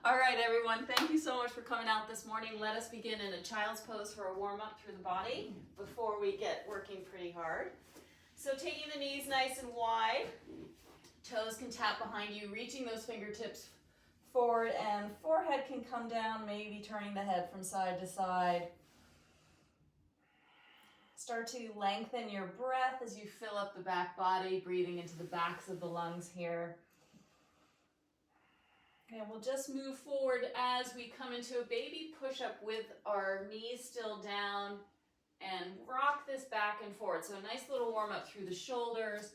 All right, everyone, thank you so much for coming out this morning. Let us begin in a child's pose for a warm-up through the body before we get working pretty hard. So taking the knees nice and wide, toes can tap behind you, reaching those fingertips forward, and forehead can come down, maybe turning the head from side to side. Start to lengthen your breath as you fill up the back body, breathing into the backs of the lungs here. And we'll just move forward as we come into a baby push-up with our knees still down and rock this back and forth. So a nice little warm-up through the shoulders,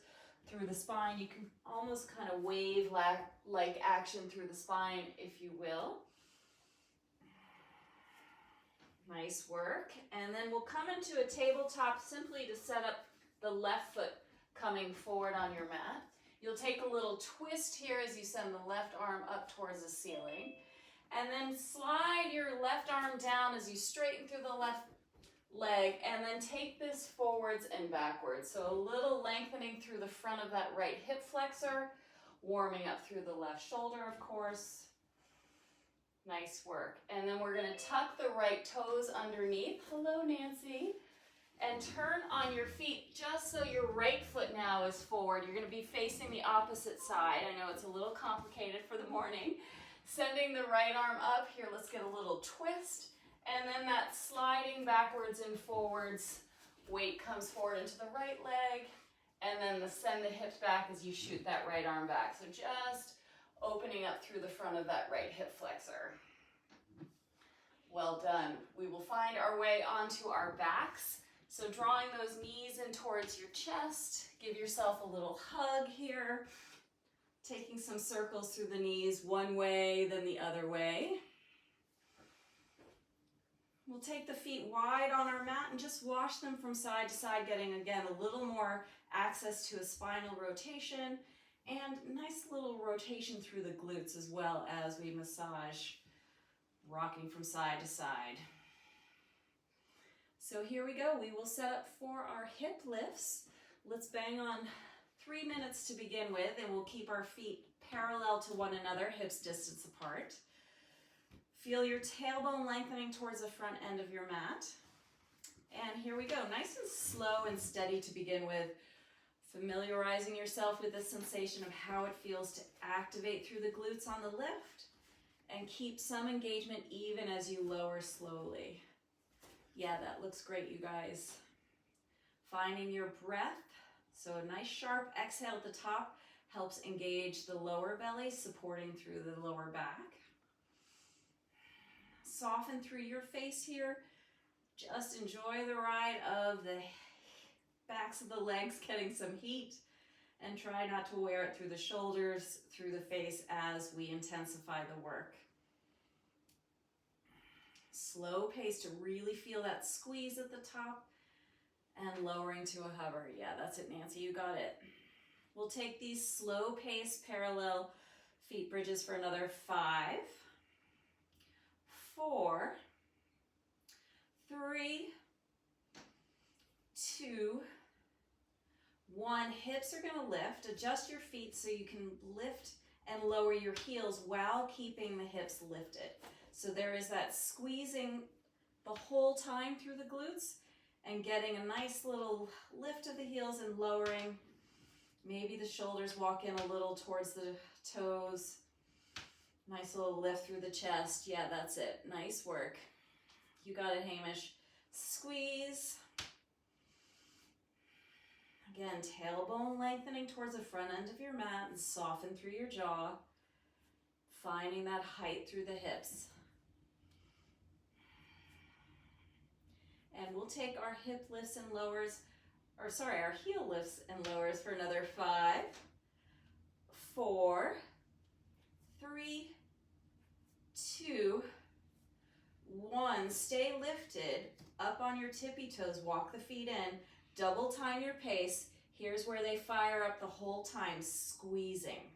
through the spine. You can almost kind of wave like action through the spine, if you will. Nice work. And then we'll come into a tabletop simply to set up the left foot coming forward on your mat. You'll take a little twist here as you send the left arm up towards the ceiling. And then slide your left arm down as you straighten through the left leg, and then take this forwards and backwards. So a little lengthening through the front of that right hip flexor, warming up through the left shoulder, of course. Nice work. And then we're going to tuck the right toes underneath. Hello, Nancy. And turn on your feet just so your right foot now is forward. You're going to be facing the opposite side. I know it's a little complicated for the morning. Sending the right arm up here. Let's get a little twist. And then that sliding backwards and forwards. Weight comes forward into the right leg. And then send the hips back as you shoot that right arm back. So just opening up through the front of that right hip flexor. Well done. We will find our way onto our backs. So drawing those knees in towards your chest, give yourself a little hug here. Taking some circles through the knees, one way, then the other way. We'll take the feet wide on our mat and just wash them from side to side, getting, again, a little more access to a spinal rotation and nice little rotation through the glutes as well as we massage, rocking from side to side. So here we go. We will set up for our hip lifts. Let's bang on 3 minutes to begin with, and we'll keep our feet parallel to one another, hips distance apart. Feel your tailbone lengthening towards the front end of your mat. And here we go. Nice and slow and steady to begin with. Familiarizing yourself with the sensation of how it feels to activate through the glutes on the lift and keep some engagement even as you lower slowly. Yeah, that looks great, you guys. Finding your breath. So a nice sharp exhale at the top helps engage the lower belly, supporting through the lower back. Soften through your face here. Just enjoy the ride of the backs of the legs getting some heat, and try not to wear it through the shoulders, through the face as we intensify the work. Slow pace to really feel that squeeze at the top and lowering to a hover. Yeah, that's it, Nancy, you got it. We'll take these slow pace parallel feet bridges for another 5, 4, 3, 2, 1. Hips are going to lift. Adjust your feet so you can lift and lower your heels while keeping the hips lifted. So there is that squeezing the whole time through the glutes and getting a nice little lift of the heels and lowering. Maybe the shoulders walk in a little towards the toes. Nice little lift through the chest. Yeah, that's it. Nice work. You got it, Hamish. Squeeze. Again, tailbone lengthening towards the front end of your mat and soften through your jaw. Finding that height through the hips. And we'll take our hip lifts and lowers, our heel lifts and lowers for another 5, 4, 3, 2, 1. Stay lifted, up on your tippy toes, walk the feet in, double time your pace. Here's where they fire up the whole time, squeezing.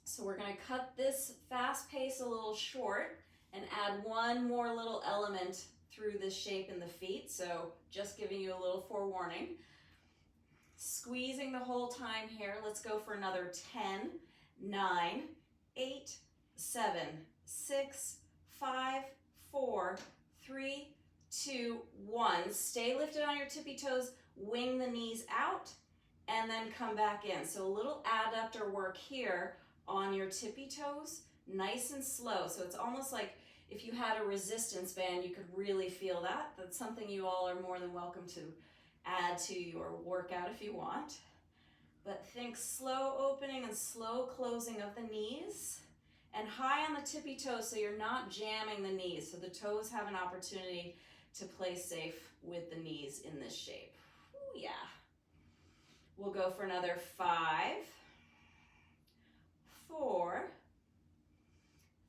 So we're going to cut this fast pace a little short and add one more little element through this shape in the feet. So just giving you a little forewarning. Squeezing the whole time here. Let's go for another 10, 9, 8, 7, 6, 5, 4, 3, 2, 1. Stay lifted on your tippy toes, wing the knees out, and then come back in. So a little adductor work here on your tippy toes, nice and slow. So it's almost like if you had a resistance band, you could really feel that. That's something you all are more than welcome to add to your workout if you want. But think slow opening and slow closing of the knees, and high on the tippy toes so you're not jamming the knees. So the toes have an opportunity to play safe with the knees in this shape. Ooh, yeah. We'll go for another 5, 4,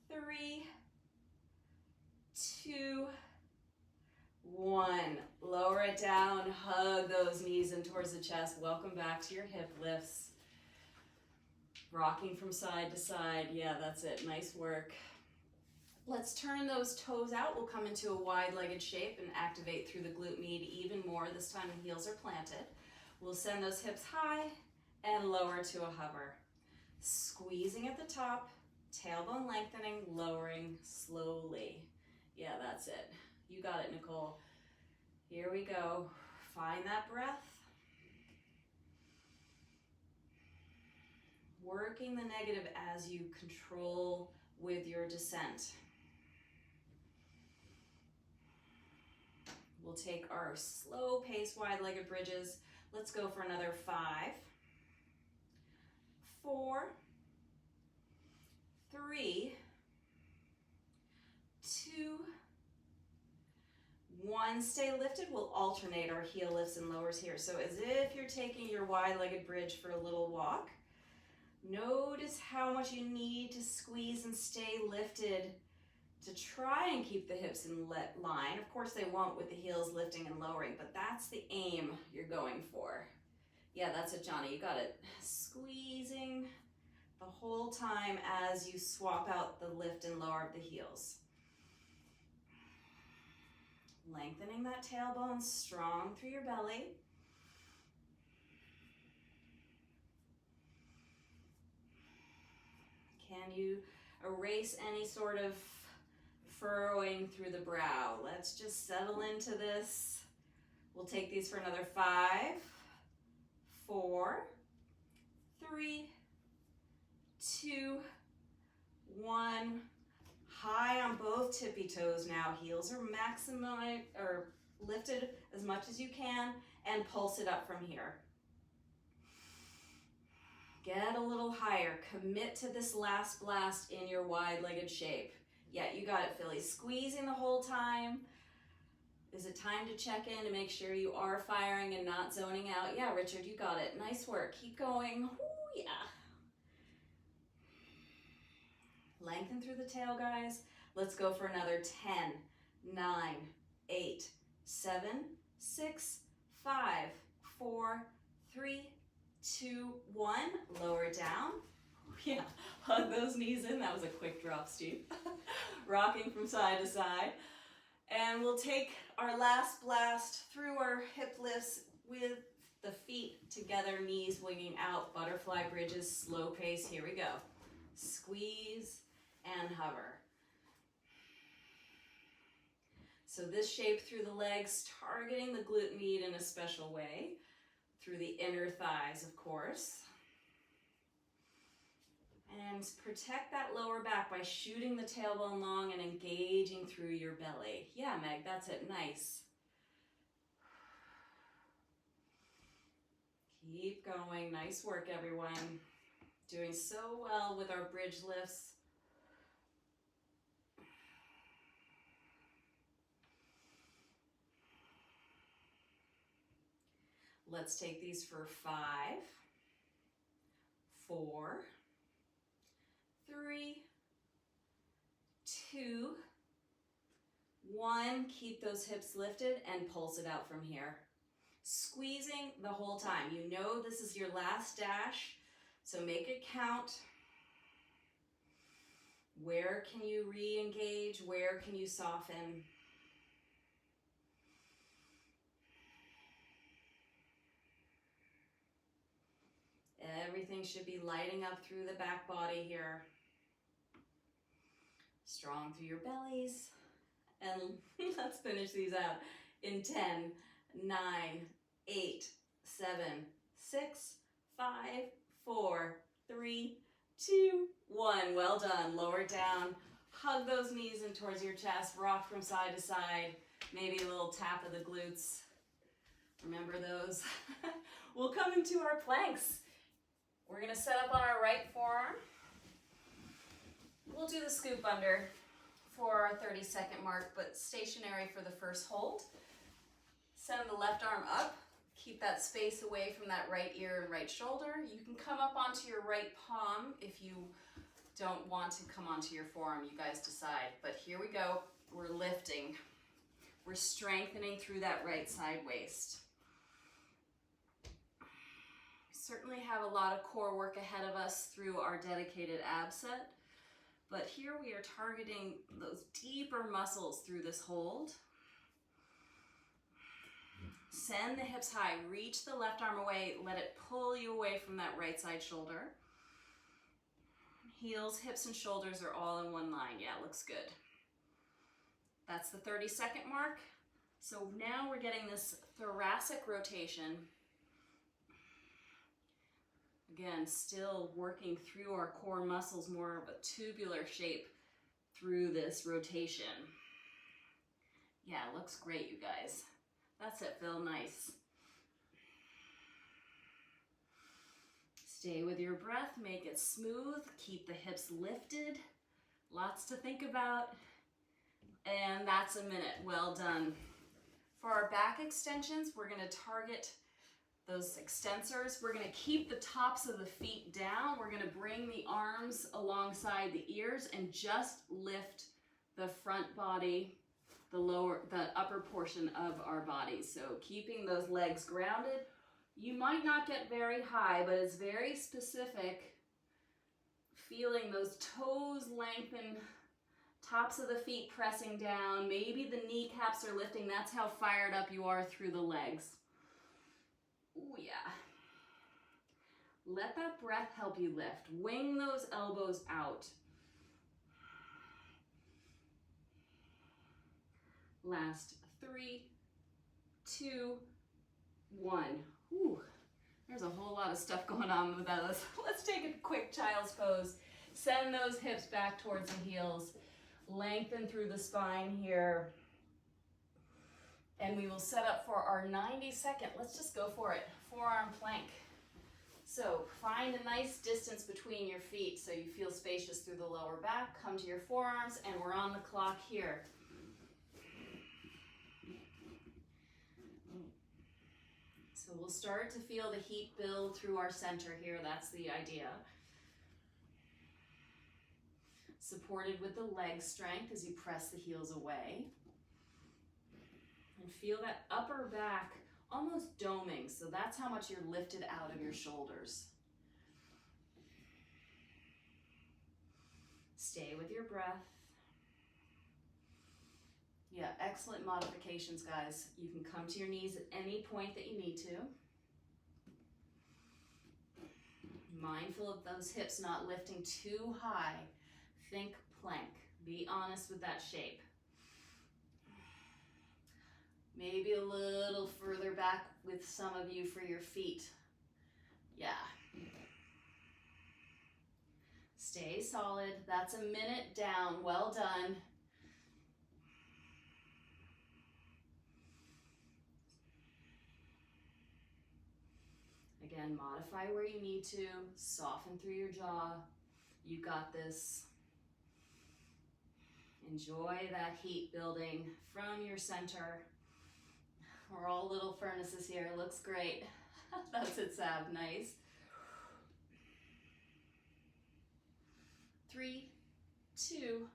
3, 2, 1. Lower it down, hug those knees in towards the chest. Welcome back to your hip lifts. Rocking from side to side. Yeah, that's it. Nice work. Let's turn those toes out. We'll come into a wide-legged shape and activate through the glute med even more. This time the heels are planted. We'll send those hips high and lower to a hover. Squeezing at the top, tailbone lengthening, lowering slowly. Yeah, that's it. You got it, Nicole. Here we go. Find that breath. Working the negative as you control with your descent. We'll take our slow pace wide-legged bridges. Let's go for another 5, 4, 3, 2, 1. Stay lifted. We'll alternate our heel lifts and lowers here. So as if you're taking your wide-legged bridge for a little walk. Notice how much you need to squeeze and stay lifted to try and keep the hips in line. Of course they won't with the heels lifting and lowering, but that's the aim you're going for. Yeah, that's it, Johnny. You got it. Squeezing the whole time as you swap out the lift and lower of the heels. Lengthening that tailbone strong through your belly. Can you erase any sort of furrowing through the brow? Let's just settle into this. We'll take these for another 5, 4, 3, 2, 1. High on both tippy toes now. Heels are maximized or lifted as much as you can, and pulse it up from here. Get a little higher. Commit to this last blast in your wide-legged shape. Yeah, you got it, Philly. Squeezing the whole time. Is it time to check in to make sure you are firing and not zoning out? Yeah, Richard, you got it. Nice work. Keep going. Ooh, yeah. Lengthen through the tail, guys. Let's go for another 10, 9, 8, 7, 6, 5, 4, 3, 2, 1. Lower it down. Yeah, hug those knees in. That was a quick drop, Steve. Rocking from side to side. And we'll take our last blast through our hip lifts with the feet together, knees winging out, butterfly bridges, slow pace. Here we go. Squeeze and hover. So this shape through the legs, targeting the glute med in a special way, through the inner thighs, of course. And protect that lower back by shooting the tailbone long and engaging through your belly. Yeah, Meg, that's it. Nice. Keep going. Nice work, everyone. Doing so well with our bridge lifts. Let's take these for 5, 4, 3, 2, 1. Keep those hips lifted and pulse it out from here. Squeezing the whole time. You know this is your last dash, so make it count. Where can you re-engage? Where can you soften? Everything should be lighting up through the back body here. Strong through your bellies. And let's finish these out in 10, 9, 8, 7, 6, 5, 4, 3, 2, 1. Well done. Lower it down. Hug those knees in towards your chest. Rock from side to side. Maybe a little tap of the glutes. Remember those. We'll come into our planks. We're going to set up on our right forearm. We'll do the scoop under for our 30-second mark, but stationary for the first hold. Send the left arm up. Keep that space away from that right ear and right shoulder. You can come up onto your right palm if you don't want to come onto your forearm. You guys decide. But here we go. We're lifting. We're strengthening through that right side waist. We certainly have a lot of core work ahead of us through our dedicated ab set. But here we are targeting those deeper muscles through this hold. Send the hips high. Reach the left arm away. Let it pull you away from that right side shoulder. Heels, hips, and shoulders are all in one line. Yeah, looks good. That's the 30-second mark. So now we're getting this thoracic rotation. Again, still working through our core muscles, more of a tubular shape through this rotation. Yeah, looks great, you guys. That's it, Phil, nice. Stay with your breath, make it smooth, keep the hips lifted. Lots to think about. And that's a minute, well done. For our back extensions, we're gonna target those extensors. We're gonna keep the tops of the feet down. We're gonna bring the arms alongside the ears and just lift the front body, the upper portion of our bodies. So keeping those legs grounded. You might not get very high, but it's very specific. Feeling those toes lengthen, tops of the feet pressing down. Maybe the kneecaps are lifting. That's how fired up you are through the legs. Ooh, yeah. Let that breath help you lift. Wing those elbows out. Last 3, 2, 1. Ooh, there's a whole lot of stuff going on with that. Let's take a quick child's pose. Send those hips back towards the heels. Lengthen through the spine here. And we will set up for our 90-second. Let's just go for it. Forearm plank. So find a nice distance between your feet so you feel spacious through the lower back. Come to your forearms, and we're on the clock here. So we'll start to feel the heat build through our center here. That's the idea. Supported with the leg strength as you press the heels away. And feel that upper back almost doming. So that's how much you're lifted out of your shoulders. Stay with your breath. Yeah, excellent modifications, guys. You can come to your knees at any point that you need to. Mindful of those hips not lifting too high. Think plank. Be honest with that shape. Maybe a little further back with some of you for your feet. Yeah. Stay solid. That's a minute down. Well done. Again, modify where you need to. Soften through your jaw. You got this. Enjoy that heat building from your center. We're all little furnaces here. Looks great. That's it, Sab. Nice. 3, 2,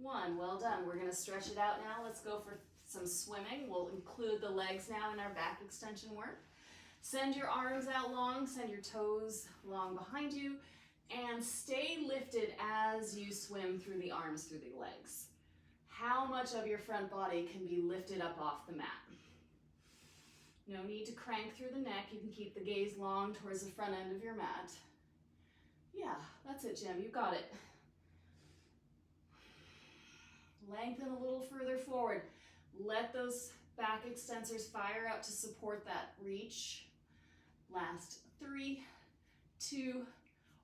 1. Well done. We're going to stretch it out now. Let's go for some swimming. We'll include the legs now in our back extension work. Send your arms out long. Send your toes long behind you. And stay lifted as you swim through the arms, through the legs. How much of your front body can be lifted up off the mat? No need to crank through the neck. You can keep the gaze long towards the front end of your mat. Yeah, that's it, Jim. You got it. Lengthen a little further forward. Let those back extensors fire out to support that reach. Last 3, 2,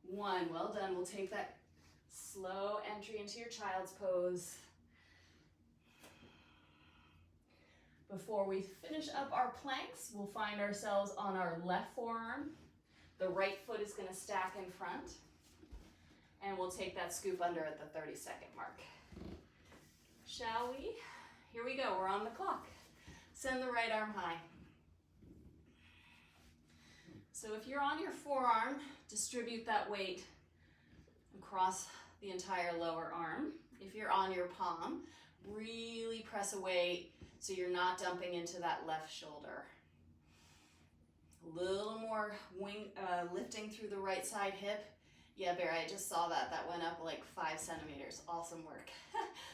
1. Well done. We'll take that slow entry into your child's pose. Before we finish up our planks, we'll find ourselves on our left forearm. The right foot is going to stack in front. And we'll take that scoop under at the 30-second mark. Shall we? Here we go. We're on the clock. Send the right arm high. So if you're on your forearm, distribute that weight across the entire lower arm. If you're on your palm, really press away so you're not dumping into that left shoulder. A little more lifting through the right side hip. Yeah, Barry, I just saw that. That went up like 5 centimeters. Awesome work.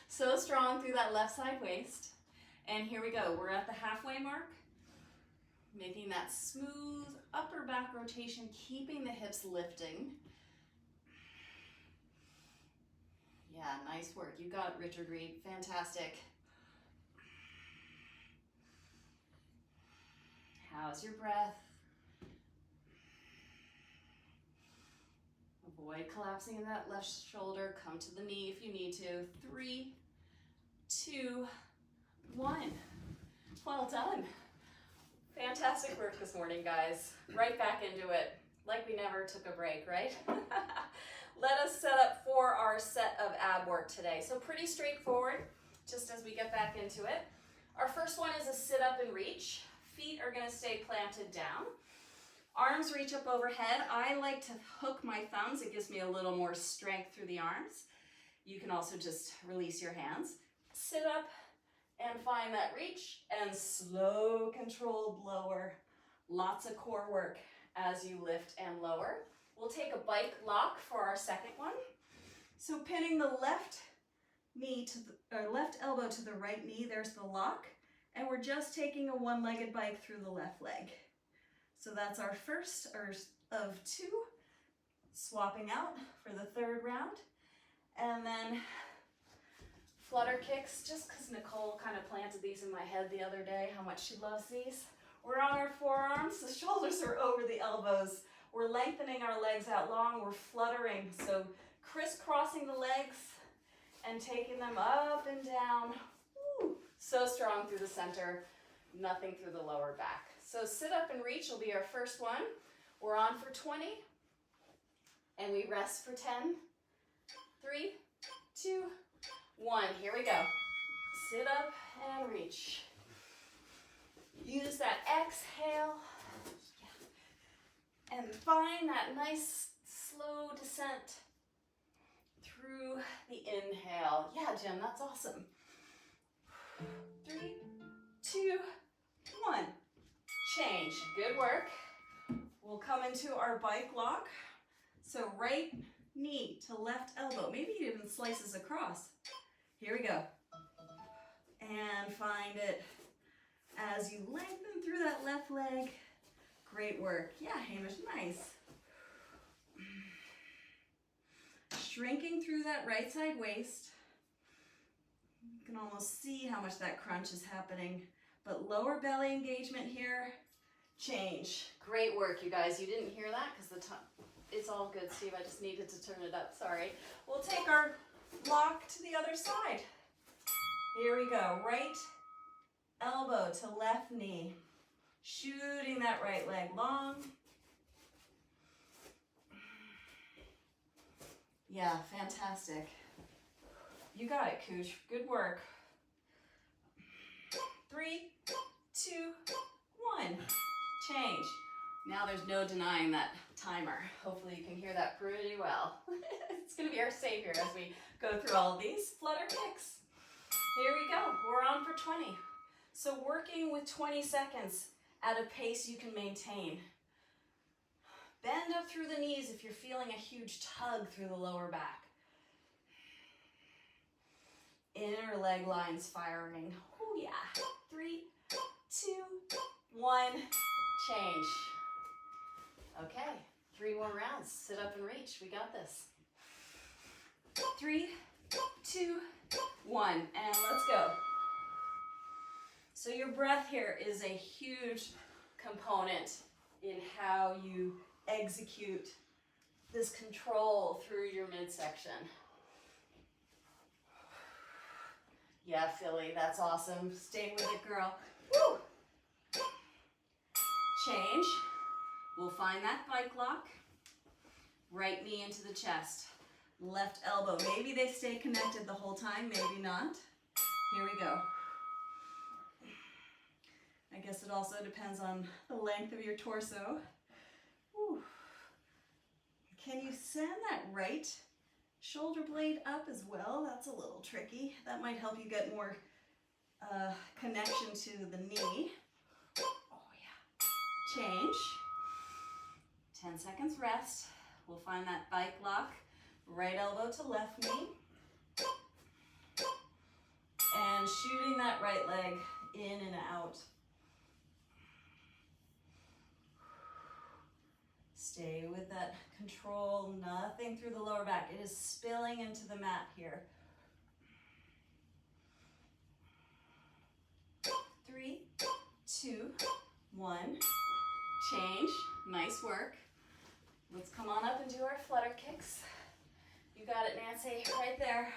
So strong through that left side waist. And here we go. We're at the halfway mark. Making that smooth upper back rotation, keeping the hips lifting. Yeah, nice work. You got it, Richard Reed. Fantastic. How's your breath? Avoid collapsing in that left shoulder. Come to the knee if you need to. 3, 2, 1. Well done. Fantastic work this morning, guys. Right back into it, like we never took a break, right? Let us set up for our set of ab work today. So pretty straightforward, just as we get back into it. Our first one is a sit up and reach. Feet are gonna stay planted down. Arms reach up overhead. I like to hook my thumbs. It gives me a little more strength through the arms. You can also just release your hands. Sit up and find that reach and slow, controlled lower. Lots of core work as you lift and lower. We'll take a bike lock for our second one. So pinning the left knee to the left elbow to the right knee, there's the lock, and we're just taking a one-legged bike through the left leg. So that's our first of 2. Swapping out for the third round. And then flutter kicks, just because Nicole kind of planted these in my head the other day, how much she loves these. We're on our forearms, the shoulders are over the elbows. We're lengthening our legs out long, we're fluttering. So crisscrossing the legs and taking them up and down. Woo. So strong through the center, nothing through the lower back. So sit up and reach will be our first one. We're on for 20, and we rest for 10. 3, 2, 1. Here we go. Sit up and reach. Use that exhale. Yeah. And find that nice slow descent through the inhale. Yeah, Jim, that's awesome. 3, 2, 1. Change. Good work. We'll come into our bike lock. So right knee to left elbow. Maybe it even slices across. Here we go. And find it as you lengthen through that left leg. Great work. Yeah, Hamish, nice. Shrinking through that right side waist. You can almost see how much that crunch is happening. But lower belly engagement here. Change. Great work, you guys. You didn't hear that because the time. It's all good, Steve. I just needed to turn it up. Sorry. We'll take our lock to the other side. Here we go. Right elbow to left knee. Shooting that right leg long. Yeah, fantastic. You got it, Cooch. Good work. 3, 2, 1. Change. Now there's no denying that timer. Hopefully you can hear that pretty well. It's going to be our savior as we go through all of these flutter kicks. Here we go. We're on for 20. So working with 20 seconds at a pace you can maintain. Bend up through the knees if you're feeling a huge tug through the lower back. Inner leg lines firing. Oh yeah. 3, 2, 1. Change. Okay, 3 more rounds. Sit up and reach. We got this. 3, 2, 1, and let's go. So your breath here is a huge component in how you execute this control through your midsection. Yeah, Philly, that's awesome. Stay with it, girl. Woo! Change. We'll find that bike lock. Right knee into the chest. Left elbow. Maybe they stay connected the whole time, maybe not. Here we go. I guess it also depends on the length of your torso. Whew. Can you send that right shoulder blade up as well? That's a little tricky. That might help you get more connection to the knee. Oh yeah. Change. 10 seconds rest. We'll find that bike lock. Right elbow to left knee. And shooting that right leg in and out. Stay with that control, nothing through the lower back. It is spilling into the mat here. 3, 2, 1. Change. Nice work. Let's come on up and do our flutter kicks. You got it, Nancy, right there.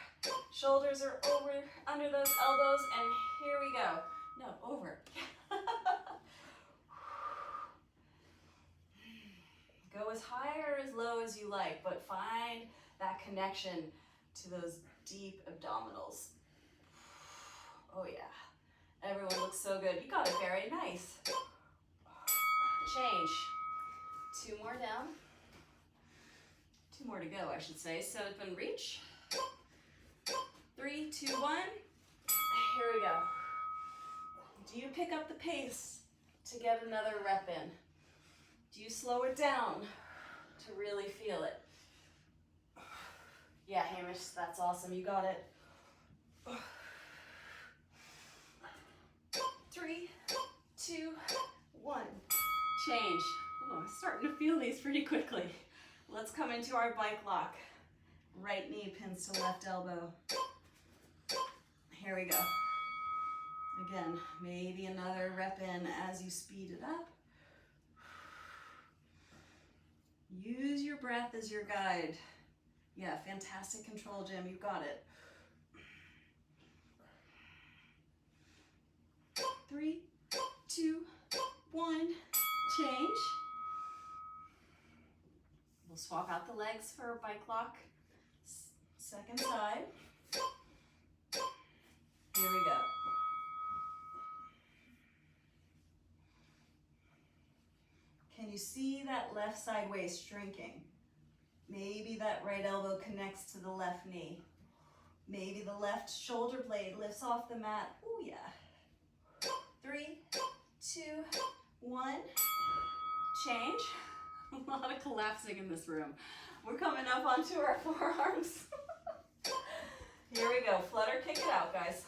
Shoulders are over, under those elbows, and here we go. No, over. Go as high or as low as you like, but find that connection to those deep abdominals. Oh yeah, everyone looks so good. You got it very nice. Change. 2 more down. 2 more to go, I should say. Set up and reach. 3, 2, 1. Here we go. Do you pick up the pace to get another rep in? Do you slow it down to really feel it? Yeah, Hamish, that's awesome. You got it. 3, 2, 1. Change. Oh, I'm starting to feel these pretty quickly. Let's come into our bike lock. Right knee pins to left elbow. Here we go. Again, maybe another rep in as you speed it up. Use your breath as your guide. Yeah, fantastic control, Jim. You got it. 3, 2, 1. Change. We'll swap out the legs for a bike lock. Second side. Here we go. Can you see that left side waist shrinking? Maybe that right elbow connects to the left knee. Maybe the left shoulder blade lifts off the mat. Oh yeah. 3, 2, 1. Change. A lot of collapsing in this room. We're coming up onto our forearms. Here we go. Flutter kick it out, guys.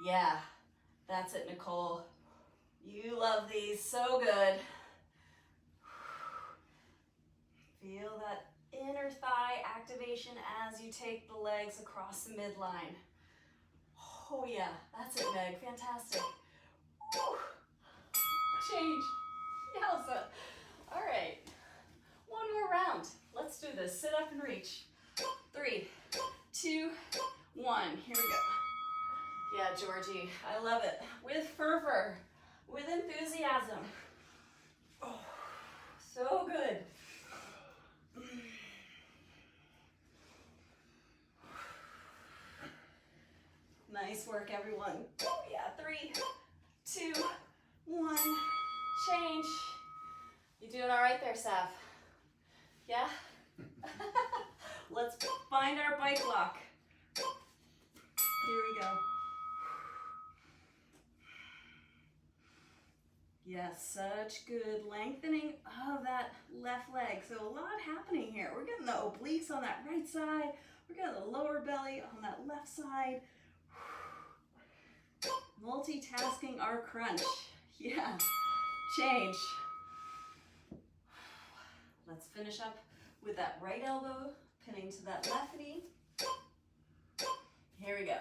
Yeah, that's it, Nicole. You love these so good. Feel that inner thigh activation as you take the legs across the midline. Oh yeah, that's it, Meg. Fantastic. Woo. Change. Yowza. All right. One more round. Let's do this. Sit up and reach. 3, 2, 1. Here we go. Yeah, Georgie, I love it. With fervor, with enthusiasm. Oh, so good. Nice work, everyone. Oh yeah, 3, 2, 1. Change. You doing all right there, Saf? Yeah? Let's find our bike lock. Here we go. Yes, such good lengthening of that left leg. So a lot happening here. We're getting the obliques on that right side. We're getting the lower belly on that left side. Multitasking our crunch. Yeah. Change. Let's finish up with that right elbow pinning to that left knee. Here we go.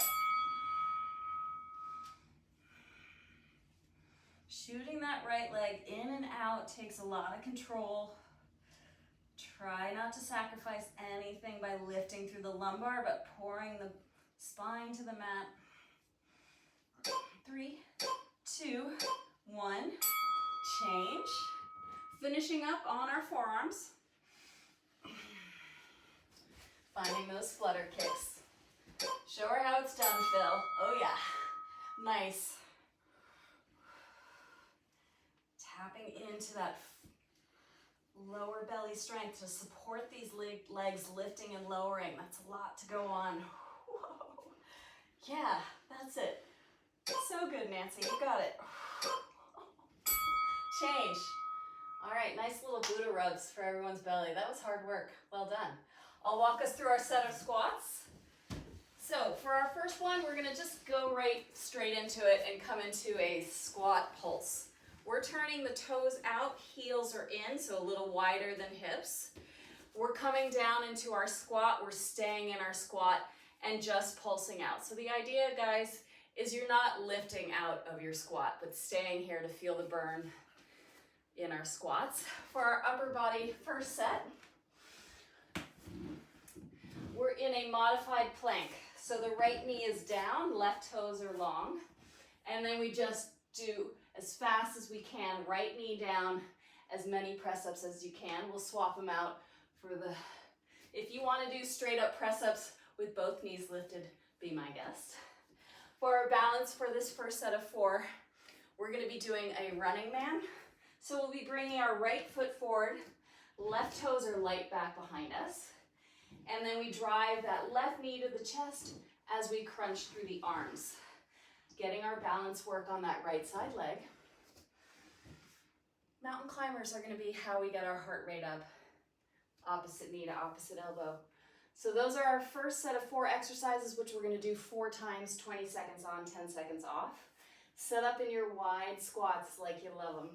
Shooting that right leg in and out takes a lot of control. Try not to sacrifice anything by lifting through the lumbar, but pouring the spine to the mat. 3, 2, 1. Change. Finishing up on our forearms. Finding those flutter kicks. Show her how it's done, Phil. Oh yeah. Nice. Tapping into that lower belly strength to support these legs lifting and lowering. That's a lot to go on. Whoa. Yeah, that's it. So good, Nancy. You got it. Change. All right, nice little Buddha rubs for everyone's belly. That was hard work. Well done. I'll walk us through our set of squats. So for our first one, we're gonna just go right straight into it and come into a squat pulse. We're turning the toes out, heels are in, so a little wider than hips. We're coming down into our squat, we're staying in our squat and just pulsing out. So the idea, guys, is you're not lifting out of your squat, but staying here to feel the burn in our squats. For our upper body first set, we're in a modified plank. So the right knee is down, left toes are long, and then we just do as fast as we can, right knee down, as many press-ups as you can. We'll swap them out for the, if you want to do straight up press-ups with both knees lifted, be my guest. For our balance for this first set of 4, we're going to be doing a running man. So we'll be bringing our right foot forward, left toes are light back behind us, and then we drive that left knee to the chest as we crunch through the arms. Getting our balance work on that right side leg. Mountain climbers are going to be how we get our heart rate up. Opposite knee to opposite elbow. So those are our first set of 4 exercises, which we're going to do 4 times, 20 seconds on, 10 seconds off. Set up in your wide squats like you love them.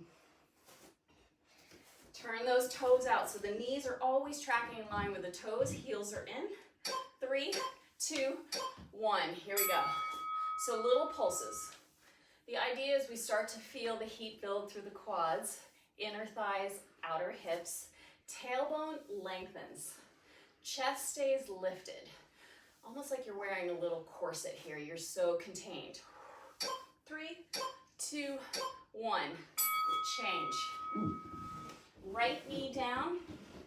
Turn those toes out. So the knees are always tracking in line with the toes. Heels are in. 3, 2, 1. Here we go. So little pulses. The idea is we start to feel the heat build through the quads, inner thighs, outer hips, tailbone lengthens, chest stays lifted. Almost like you're wearing a little corset here. You're so contained. 3, 2, 1. Change. Right knee down.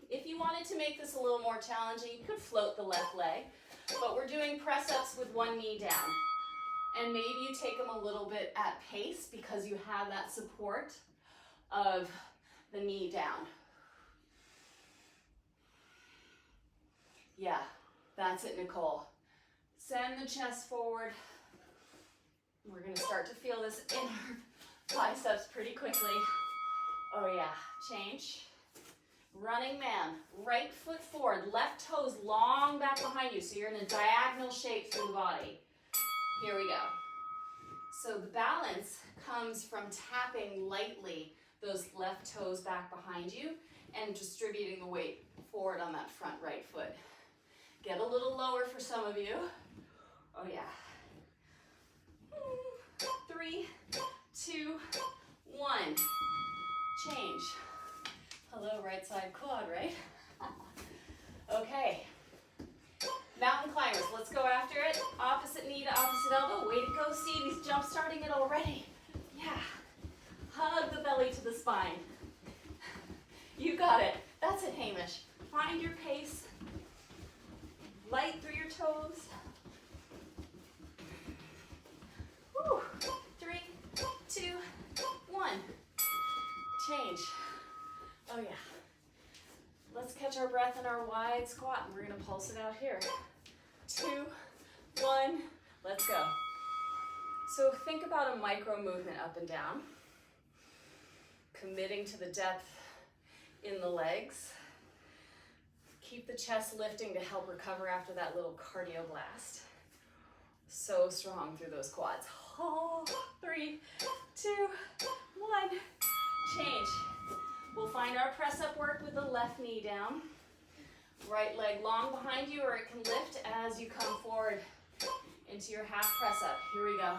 If you wanted to make this a little more challenging, you could float the left leg, but we're doing press-ups with one knee down. And maybe you take them a little bit at pace because you have that support of the knee down. Yeah, that's it, Nicole. Send the chest forward. We're gonna start to feel this inner biceps pretty quickly. Oh yeah, change. Running man, right foot forward, left toes long back behind you, so you're in a diagonal shape through the body. Here we go. So the balance comes from tapping lightly those left toes back behind you and distributing the weight forward on that front right foot. Get a little lower for some of you. Oh yeah. 3, 2, 1. Change. Hello, right side quad, right? Okay. Mountain climbers, let's go after it. Opposite knee to opposite elbow. Way to go, Steve. He's jump starting it already. Yeah. Hug the belly to the spine. You got it. That's it, Hamish. Find your pace. Light through your toes. Woo. 3, 2, 1. Change. Oh yeah. Let's catch our breath in our wide squat and we're gonna pulse it out here. 2, 1, let's go. So think about a micro movement up and down. Committing to the depth in the legs. Keep the chest lifting to help recover after that little cardio blast. So strong through those quads. Oh, 3, 2, 1, change. We'll find our press up work with the left knee down. Right leg long behind you, or it can lift as you come forward into your half press up. Here we go.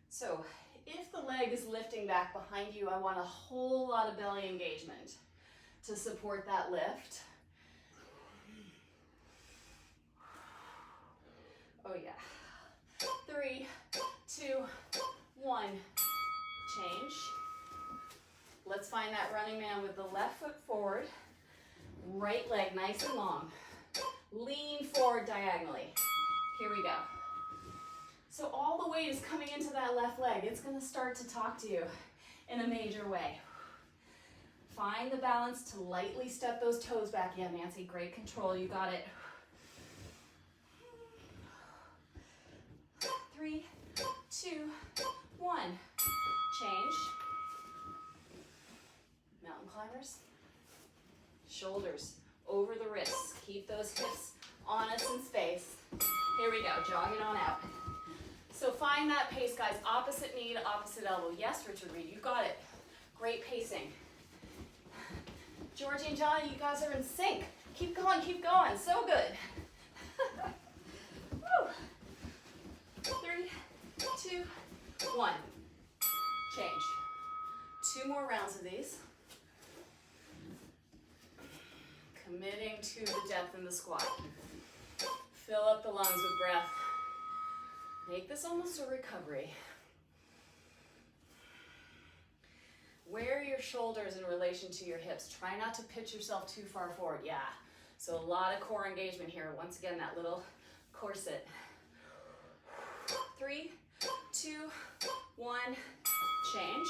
So if the leg is lifting back behind you, I want a whole lot of belly engagement to support that lift. Oh yeah. 3, 2, 1. Change. Let's find that running man with the left foot forward, right leg nice and long. Lean forward diagonally. Here we go. So all the weight is coming into that left leg. It's going to start to talk to you in a major way. Find the balance to lightly step those toes back. Yeah, Nancy, great control. You got it. 3, 2, 1. Change. Mountain climbers. Shoulders over the wrists. Keep those hips honest in space. Here we go. Jog it on out. So find that pace, guys. Opposite knee to opposite elbow. Yes, Richard Reed, you got it. Great pacing. Georgie and Johnny, you guys are in sync. Keep going, keep going. So good. Woo. 3, 2, 1. Change. 2 more rounds of these. Committing to the depth in the squat. Fill up the lungs with breath. Make this almost a recovery. Where your shoulders in relation to your hips. Try not to pitch yourself too far forward. Yeah. So a lot of core engagement here. Once again, that little corset. 3, 2, 1. Change.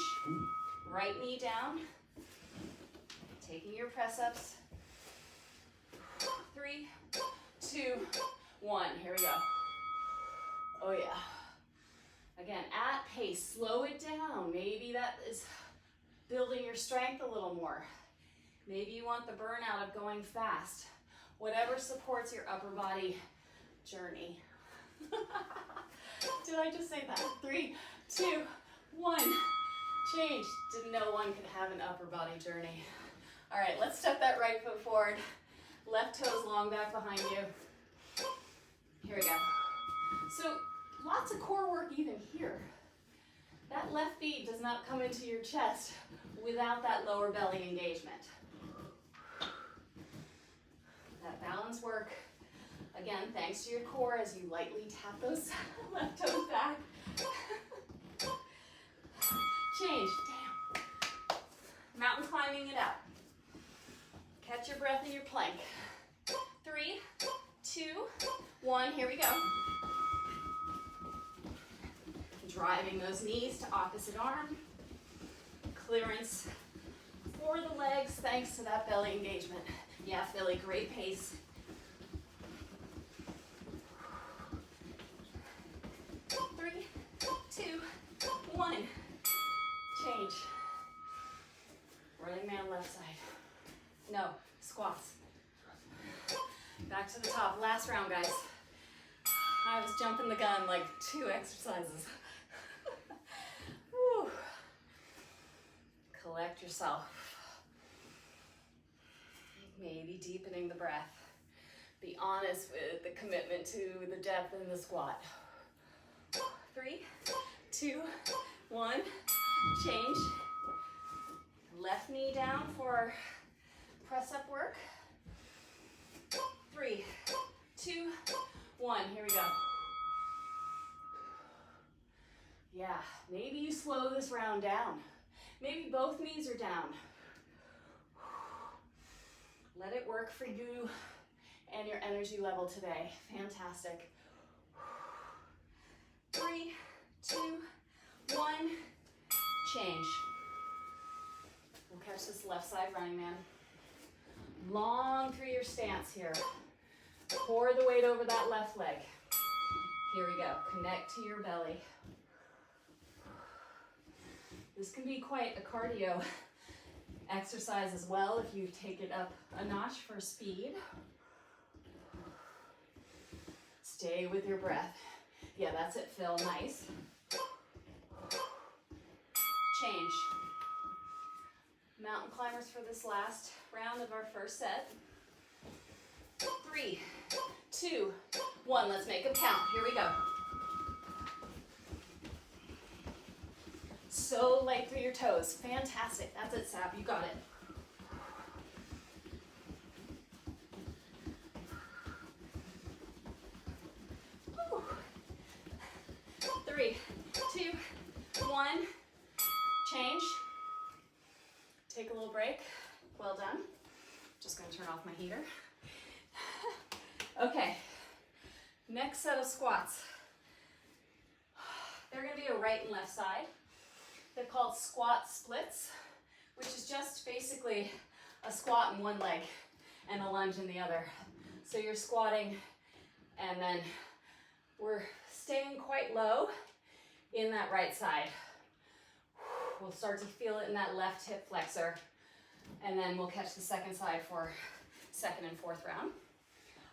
Right knee down. Taking your press ups. 3, 2, 1. Here we go. Oh yeah. Again, at pace, slow it down. Maybe that is building your strength a little more. Maybe you want the burnout of going fast. Whatever supports your upper body journey. Did I just say that? 3, 2, 1. Change. Didn't know one could have an upper body journey. All right, let's step that right foot forward. Left toes long back behind you. Here we go. So lots of core work even here. That left feet does not come into your chest without that lower belly engagement. That balance work, again, thanks to your core as you lightly tap those left toes back. Change, damn. Mountain climbing it out. Catch your breath in your plank. 3, 2, 1, here we go. Driving those knees to opposite arm. Clearance for the legs thanks to that belly engagement. Yeah, Philly, great pace. 3, 2, 1. Change. Running man left side. No, squats. Back to the top. Last round, guys. I was jumping the gun like 2 exercises. Whew. Collect yourself. Maybe deepening the breath. Be honest with the commitment to the depth in the squat. 3, 2, 1. Change. Left knee down for press up work. 3, 2, 1. Here we go. Yeah, maybe you slow this round down. Maybe both knees are down. Let it work for you and your energy level today. Fantastic. 3, 2, 1. Change. We'll catch this left side running man. Long through your stance here. Pour the weight over that left leg. Here we go. Connect to your belly. This can be quite a cardio exercise as well if you take it up a notch for speed. Stay with your breath. Yeah, that's it, Phil. Nice. Change. Mountain climbers for this last round of our first set. 3, 2, 1. Let's make them count. Here we go. So light through your toes. Fantastic. That's it, Sab. You got it. Woo. 3, 2, 1. Change. Take a little break. Well done. Just going to turn off my heater. Okay. Next set of squats. They're going to be a right and left side. They're called squat splits, which is just basically a squat in one leg and a lunge in the other. So you're squatting and then we're staying quite low in that right side. We'll start to feel it in that left hip flexor, and then we'll catch the second side for second and fourth round.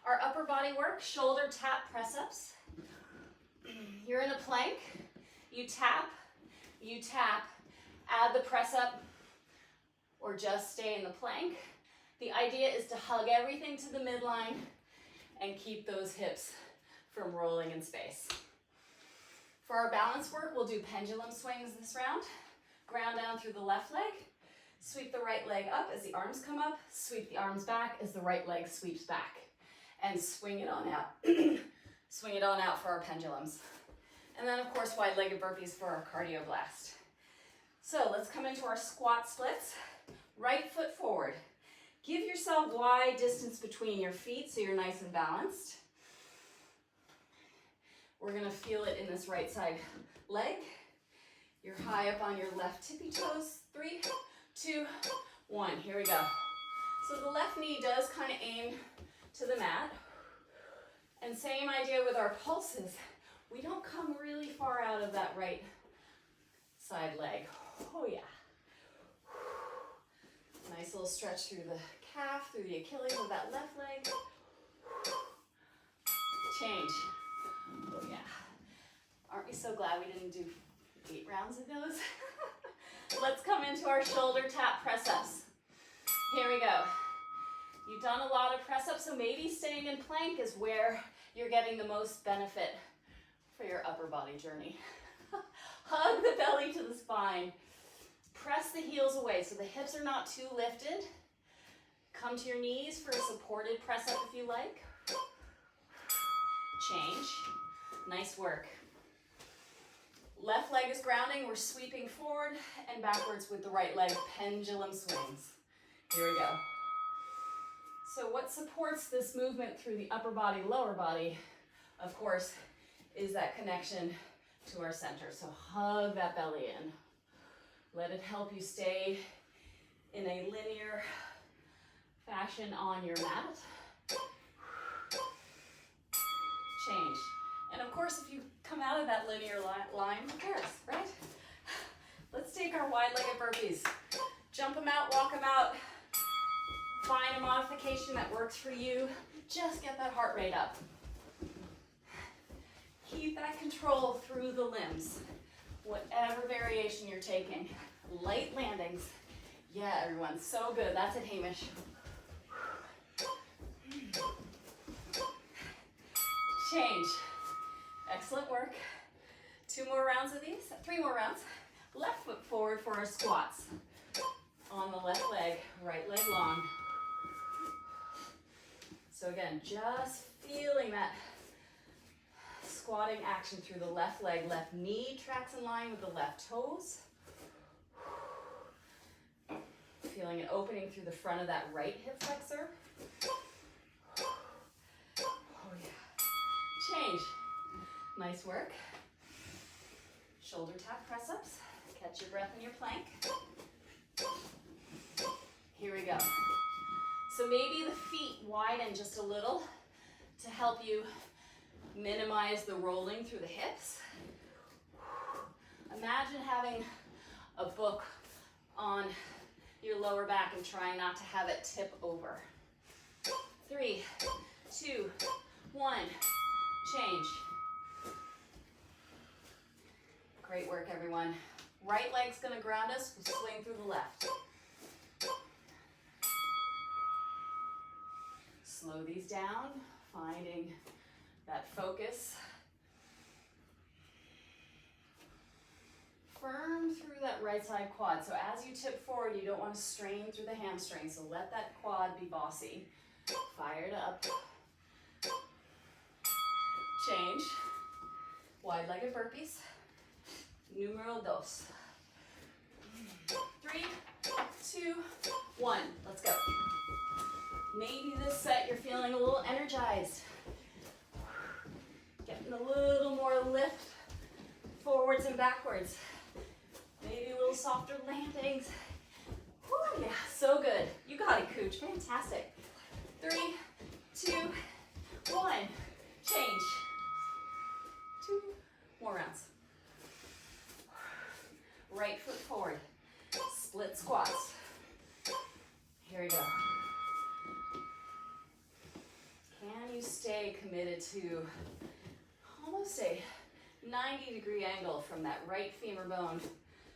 Our upper body work, shoulder tap press-ups. You're in a plank, you tap, add the press up, or just stay in the plank. The idea is to hug everything to the midline and keep those hips from rolling in space. For our balance work, we'll do pendulum swings this round. Ground down through the left leg, sweep the right leg up as the arms come up, sweep the arms back as the right leg sweeps back, and swing it on out. Swing it on out for our pendulums. And then of course wide-legged burpees for our cardio blast. So let's come into our squat splits. Right foot forward. Give yourself wide distance between your feet so you're nice and balanced. We're gonna feel it in this right side leg. You're high up on your left tippy toes. 3, 2, 1. Here we go. So the left knee does kind of aim to the mat. And same idea with our pulses. We don't come really far out of that right side leg. Oh yeah. Nice little stretch through the calf, through the Achilles of that left leg. Change. Oh yeah. Aren't we so glad we didn't do 8 rounds of those? Let's come into our shoulder tap press-ups. Here we go. You've done a lot of press-ups, so maybe staying in plank is where you're getting the most benefit for your upper body journey. Hug the belly to the spine. Press the heels away so the hips are not too lifted. Come to your knees for a supported press-up if you like. Change. Nice work. Left leg is grounding. We're sweeping forward and backwards with the right leg. Pendulum swings. Here we go. So what supports this movement through the upper body, lower body, of course, is that connection to our center. So hug that belly in. Let it help you stay in a linear fashion on your mat. Change. And of course, if you come out of that linear line, who cares, right? Let's take our wide-legged burpees. Jump them out, walk them out. Find a modification that works for you. Just get that heart rate up. Keep that control through the limbs. Whatever variation you're taking. Light landings. Yeah, everyone, so good. That's it, Hamish. Change. Excellent work. 2 more rounds of these, 3 more rounds. Left foot forward for our squats. On the left leg, right leg long. So again, just feeling that squatting action through the left leg. Left knee tracks in line with the left toes. Feeling it opening through the front of that right hip flexor. Oh yeah. Change. Nice work. Shoulder tap press-ups. Catch your breath in your plank. Here we go. So maybe the feet widen just a little to help you minimize the rolling through the hips. Imagine having a book on your lower back and trying not to have it tip over. 3, 2, 1. Change. Great work, everyone. Right leg's gonna ground us. We'll swing through the left. Slow these down, finding that focus. Firm through that right side quad. So as you tip forward, you don't want to strain through the hamstring. So let that quad be bossy. Fired up. Change. Wide-legged burpees. Numero dos. 3, 2, 1. Let's go. Maybe this set you're feeling a little energized. Getting a little more lift forwards and backwards. Maybe a little softer landings. Woo, yeah, so good. You got it, Cooch. Fantastic. 3, 2, 1. Change. 2 more rounds. Right foot forward. Split squats. Here we go. Can you stay committed to almost a 90-degree angle from that right femur bone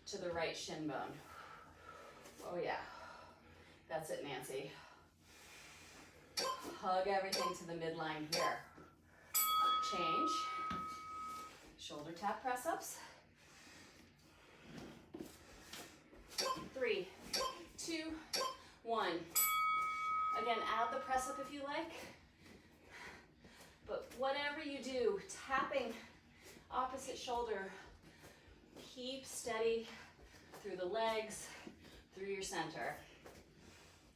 to the right shin bone? Oh yeah. That's it, Nancy. Hug everything to the midline here. Change. Shoulder tap press ups. 3, 2, 1. Again, add the press up if you like. But whatever you do, tapping opposite shoulder, keep steady through the legs, through your center.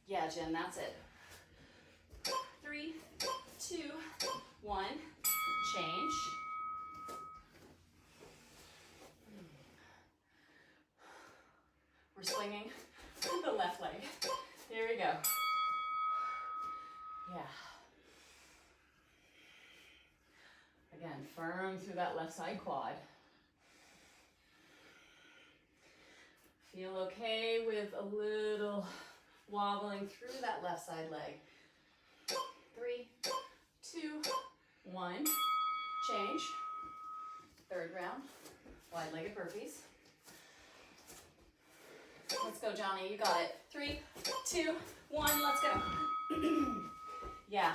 Yeah, Jen, that's it. 3, 2, 1. Change. We're swinging the left leg. Here we go. Yeah. Again, firm through that left side quad. Feel okay with a little wobbling through that left side leg. 3, 2, 1. Change. Third round. Wide-legged burpees. Let's go, Johnny. You got it. 3, 2, 1. Let's go. Yeah.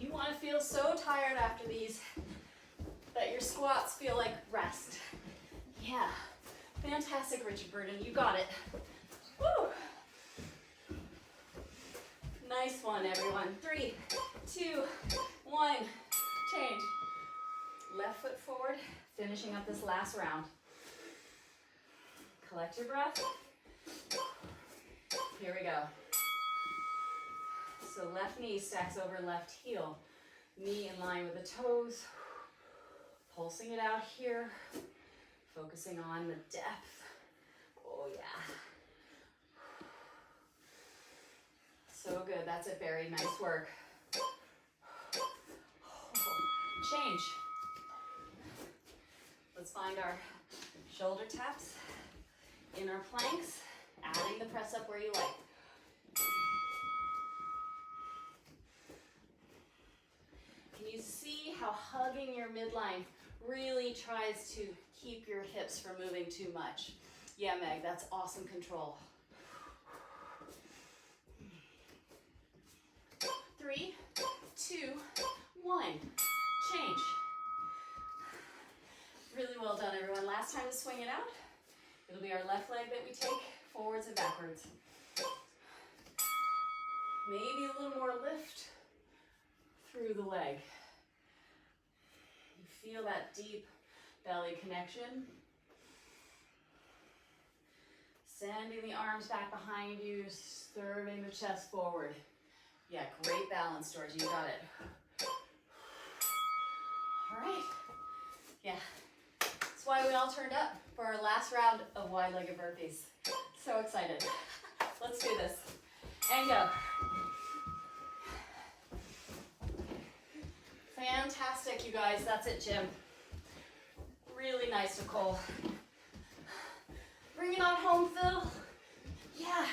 You want to feel so tired after these that your squats feel like rest. Yeah. Fantastic, Richard Burden. You got it. Woo! Nice one, everyone. 3, 2, 1. Change. Left foot forward. Finishing up this last round. Collect your breath. Here we go. So left knee stacks over left heel. Knee in line with the toes. Pulsing it out here. Focusing on the depth. Oh yeah. So good. That's it, Barry. Nice work. Change. Let's find our shoulder taps. Inner planks, adding the press up where you like. Can you see how hugging your midline really tries to keep your hips from moving too much? Yeah, Meg, that's awesome control. 3, 2, 1. Change. Really well done, everyone. Last time to swing it out. It'll be our left leg that we take forwards and backwards. Maybe a little more lift through the leg. You feel that deep belly connection. Sending the arms back behind you, serving the chest forward. Yeah, great balance, Georgie. You got it. All right. Yeah. That's why we all turned up for our last round of wide-legged burpees. So excited. Let's do this. And go. Fantastic, you guys. That's it, Jim. Really nice, Nicole. Bring it on home, Phil. Yeah.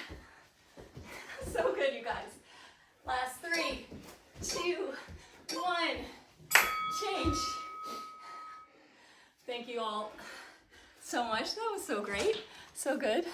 So good, you guys. Last 3, 2, 1. Change. Thank you all so much. That was so great. So good.